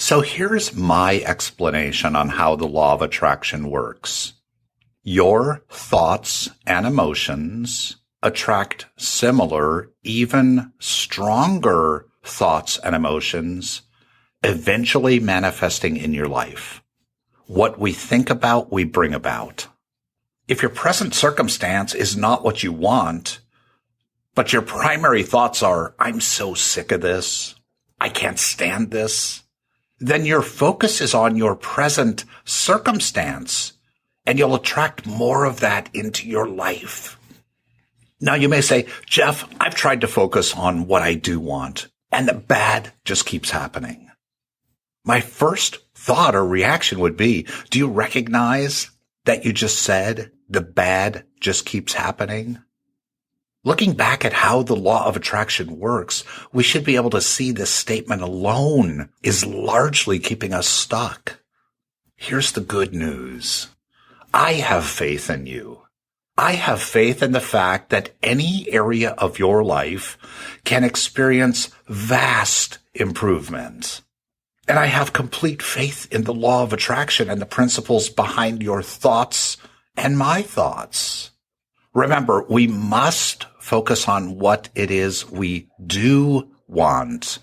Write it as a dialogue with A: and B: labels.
A: So here's my explanation on how the law of attraction works. Your thoughts and emotions attract similar, even stronger thoughts and emotions, eventually manifesting in your life. What we think about, we bring about. If your present circumstance is not what you want, but your primary thoughts are, I'm so sick of this, I can't stand this, then your focus is on your present circumstance, and you'll attract more of that into your life. Now you may say, Jeff, I've tried to focus on what I do want, and the bad just keeps happening. My first thought or reaction would be, do you recognize that you just said the bad just keeps happening? Looking back at how the law of attraction works, we should be able to see this statement alone is largely keeping us stuck. Here's the good news. I have faith in you. I have faith in the fact that any area of your life can experience vast improvement. And I have complete faith in the law of attraction and the principles behind your thoughts and my thoughts. Remember, we must focus on what it is we do want